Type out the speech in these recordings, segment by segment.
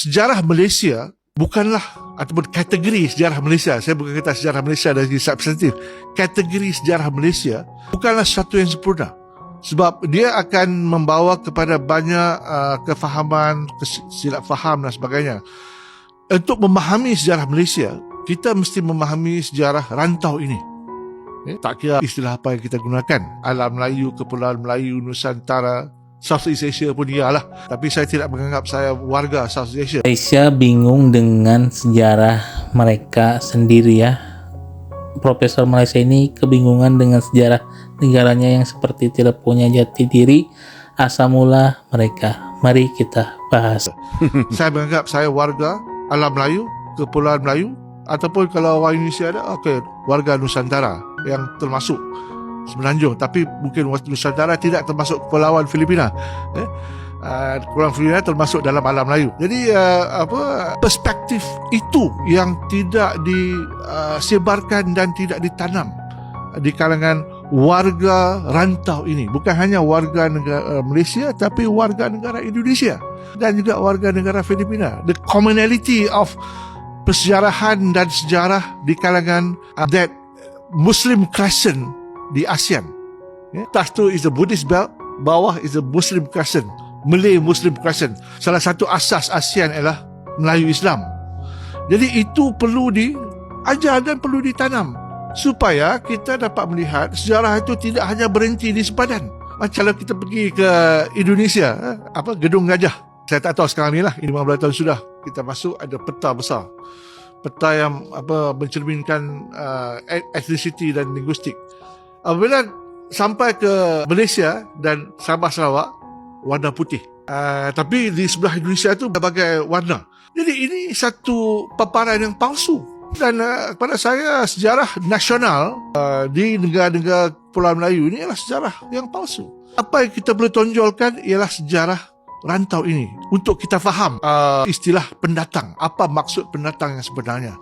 sejarah Malaysia bukanlah, ataupun kategori sejarah Malaysia, saya bukan kata sejarah Malaysia dari segi substantif, kategori sejarah Malaysia bukanlah sesuatu yang sempurna, sebab dia akan membawa kepada banyak kefahaman, silap faham dan sebagainya. Untuk memahami sejarah Malaysia, kita mesti memahami sejarah rantau ini. Tak kira istilah apa yang kita gunakan, alam Melayu, Kepulauan Melayu, Nusantara, Southeast Asia pun iyalah. Tapi saya tidak menganggap saya warga Southeast Asia. Malaysia bingung dengan sejarah mereka sendiri ya. Profesor Malaysia ini kebingungan dengan sejarah negaranya yang seperti tidak punya jati diri, asal mula mereka. Mari kita bahas. Saya menganggap saya warga alam Melayu, Kepulauan Melayu, ataupun kalau orang Indonesia ada, warga Nusantara yang termasuk Semenanjung, tapi mungkin Nusantara tidak termasuk Kepulauan Filipina. Kepulauan Filipina termasuk dalam alam Melayu. Jadi perspektif itu yang tidak disebarkan dan tidak ditanam di kalangan warga rantau ini. Bukan hanya warga negara Malaysia, tapi warga negara Indonesia dan juga warga negara Filipina. The commonality of persejarahan dan sejarah di kalangan that Muslim Crescent di ASEAN. Atas tu is the Buddhist belt, bawah is the Muslim Crescent, Malay Muslim Crescent. Salah satu asas ASEAN ialah Melayu Islam. Jadi itu perlu diajar dan perlu ditanam supaya kita dapat melihat sejarah itu tidak hanya berhenti di sempadan. Macam kalau kita pergi ke Indonesia, Gedung Gajah. Saya tak tahu sekarang ni lah, 15 tahun sudah kita masuk, ada peta besar. Peta yang mencerminkan etnisiti dan linguistik. Apabila sampai ke Malaysia dan Sabah Sarawak, warna putih. Tapi di sebelah Indonesia itu berbagai warna. Jadi ini satu paparan yang palsu. Dan kepada saya, sejarah nasional di negara-negara Pulau Melayu ini adalah sejarah yang palsu. Apa yang kita perlu tonjolkan ialah sejarah rantau ini untuk kita faham istilah pendatang. Apa maksud pendatang yang sebenarnya?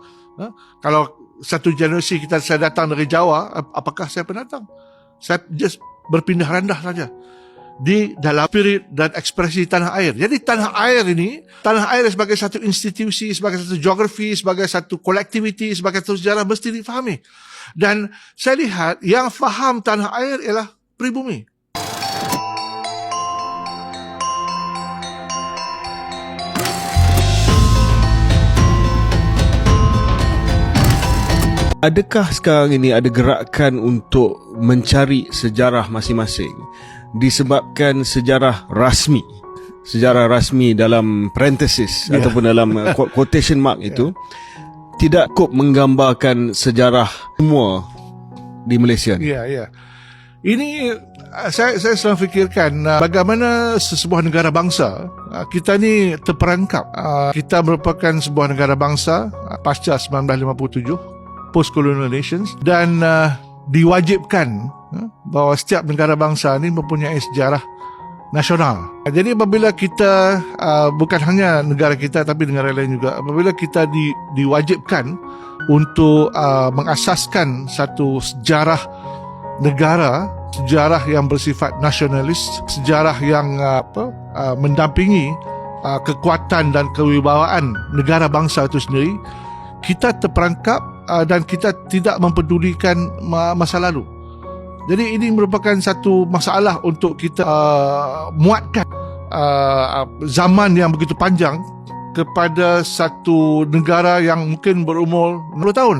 Kalau satu generasi saya datang dari Jawa, apakah saya pendatang? Saya just berpindah randah saja di dalam spirit dan ekspresi tanah air. Jadi tanah air ini, tanah air sebagai satu institusi, sebagai satu geografi, sebagai satu kolektiviti, sebagai satu sejarah mesti difahami. Dan saya lihat yang faham tanah air ialah pribumi. Adakah sekarang ini ada gerakan untuk mencari sejarah masing-masing disebabkan sejarah rasmi dalam parenthesis ataupun dalam quotation mark itu tidak cukup menggambarkan sejarah semua di Malaysia ni? Ya. Ini saya selalu fikirkan bagaimana sebuah negara bangsa, kita ni terperangkap. Kita merupakan sebuah negara bangsa pasca 1957, post-colonial nations, dan diwajibkan bahawa setiap negara bangsa ini mempunyai sejarah nasional. Jadi apabila kita, bukan hanya negara kita tapi negara lain juga, apabila kita diwajibkan untuk mengasaskan satu sejarah negara, sejarah yang bersifat nasionalis, sejarah yang mendampingi kekuatan dan kewibawaan negara bangsa itu sendiri, kita terperangkap dan kita tidak mempedulikan masa lalu. Jadi ini merupakan satu masalah untuk kita muatkan zaman yang begitu panjang kepada satu negara yang mungkin berumur 60 tahun.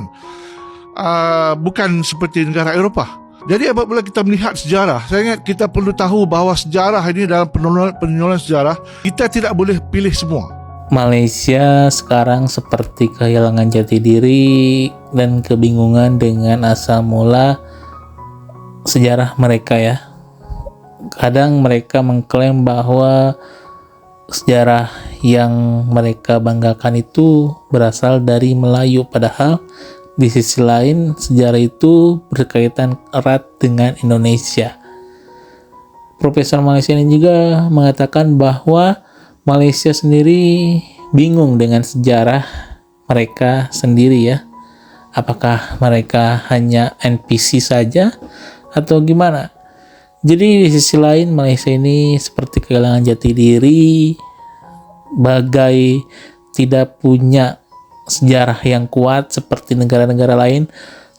Bukan seperti negara Eropah. Jadi apabila kita melihat sejarah, saya ingat kita perlu tahu bahawa sejarah ini dalam penulisan sejarah, kita tidak boleh pilih semua. Malaysia sekarang seperti kehilangan jati diri dan kebingungan dengan asal mula sejarah mereka ya. Kadang mereka mengklaim bahwa sejarah yang mereka banggakan itu berasal dari Melayu, padahal di sisi lain sejarah itu berkaitan erat dengan Indonesia. Profesor Malaysia ini juga mengatakan bahwa Malaysia sendiri bingung dengan sejarah mereka sendiri ya. Apakah mereka hanya NPC saja atau gimana? Jadi di sisi lain Malaysia ini seperti kehilangan jati diri bagai tidak punya sejarah yang kuat seperti negara-negara lain.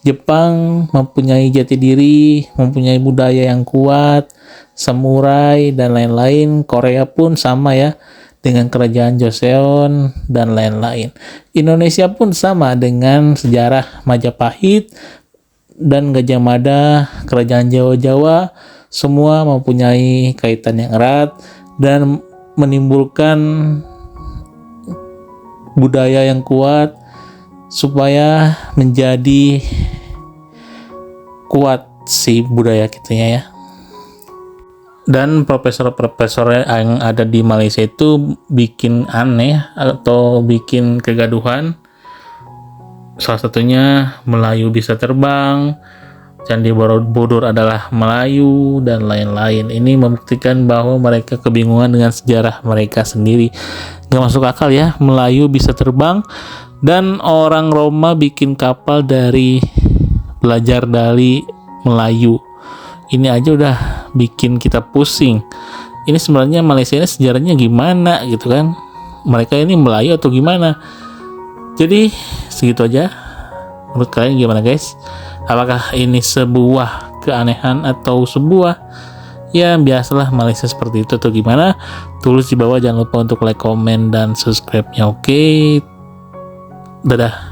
Jepang mempunyai jati diri, mempunyai budaya yang kuat, samurai dan lain-lain. Korea pun sama ya, dengan kerajaan Joseon dan lain-lain. Indonesia pun sama dengan sejarah Majapahit dan Gajah Mada, kerajaan Jawa-Jawa, semua mempunyai kaitan yang erat dan menimbulkan budaya yang kuat supaya menjadi kuat si budaya kitanya ya. Dan profesor-profesor yang ada di Malaysia itu bikin aneh atau bikin kegaduhan. Salah satunya Melayu bisa terbang, Candi Borobudur adalah Melayu, dan lain-lain. Ini membuktikan bahwa mereka kebingungan dengan sejarah mereka sendiri. Gak masuk akal ya, Melayu bisa terbang dan orang Roma bikin kapal dari belajar dari Melayu. Ini aja udah bikin kita pusing. Ini sebenarnya Malaysia ini sejarahnya gimana gitu kan? Mereka ini Melayu atau gimana? Jadi segitu aja. Menurut kalian gimana guys? Apakah ini sebuah keanehan atau sebuah ya biasalah Malaysia seperti itu atau gimana? Tulis di bawah, jangan lupa untuk like, komen, dan subscribe-nya. Oke. Dadah.